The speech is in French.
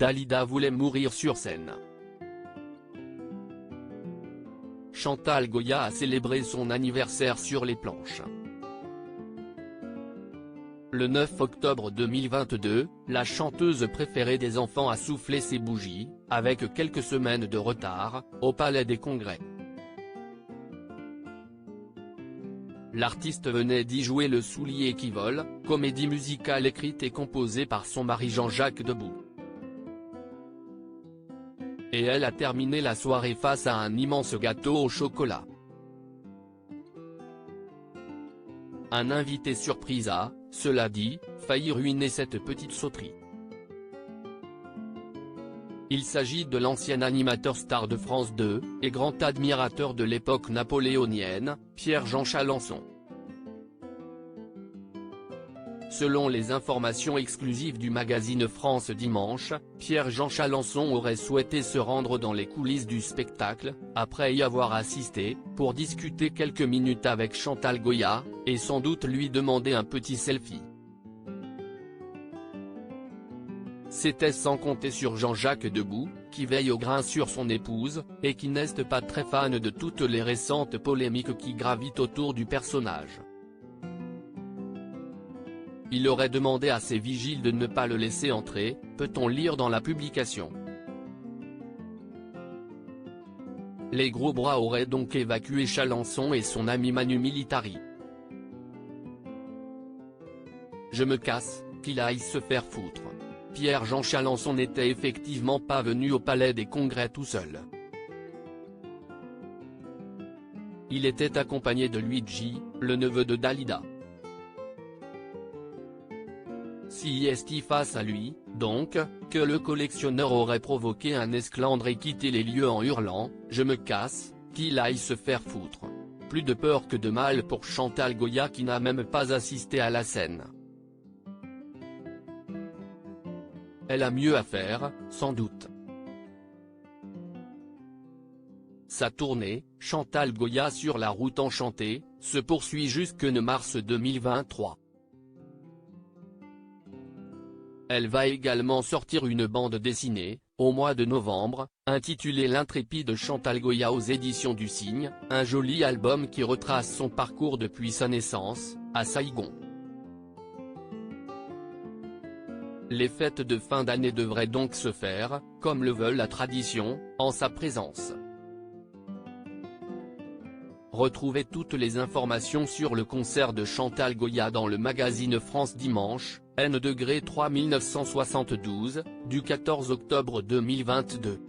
Dalida voulait mourir sur scène. Chantal Goya a célébré son anniversaire sur les planches. Le 9 octobre 2022, la chanteuse préférée des enfants a soufflé ses bougies, avec quelques semaines de retard, au Palais des Congrès. L'artiste venait d'y jouer Le Soulier qui vole, comédie musicale écrite et composée par son mari Jean-Jacques Debout. Et elle a terminé la soirée face à un immense gâteau au chocolat. Un invité surprise a, cela dit, failli ruiner cette petite sauterie. Il s'agit de l'ancien animateur star de France 2, et grand admirateur de l'époque napoléonienne, Pierre-Jean Chalençon. Selon les informations exclusives du magazine France Dimanche, Pierre-Jean Chalençon aurait souhaité se rendre dans les coulisses du spectacle, après y avoir assisté, pour discuter quelques minutes avec Chantal Goya, et sans doute lui demander un petit selfie. C'était sans compter sur Jean-Jacques Debout, qui veille au grain sur son épouse, et qui n'est pas très fan de toutes les récentes polémiques qui gravitent autour du personnage. Il aurait demandé à ses vigiles de ne pas le laisser entrer, peut-on lire dans la publication. Les gros bras auraient donc évacué Chalençon et son ami Manu Militari. Je me casse, qu'il aille se faire foutre. Pierre-Jean Chalençon n'était effectivement pas venu au Palais des Congrès tout seul. Il était accompagné de Luigi, le neveu de Dalida. Si est face à lui, donc, que le collectionneur aurait provoqué un esclandre et quitté les lieux en hurlant « Je me casse, qu'il aille se faire foutre ». Plus de peur que de mal pour Chantal Goya qui n'a même pas assisté à la scène. Elle a mieux à faire, sans doute. Sa tournée, Chantal Goya sur la route enchantée, se poursuit jusque mars 2023. Elle va également sortir une bande dessinée, au mois de novembre, intitulée L'intrépide Chantal Goya aux éditions du Cygne, un joli album qui retrace son parcours depuis sa naissance, à Saigon. Les fêtes de fin d'année devraient donc se faire, comme le veut la tradition, en sa présence. Retrouvez toutes les informations sur le concert de Chantal Goya dans le magazine France Dimanche, N°3 1972, du 14 octobre 2022.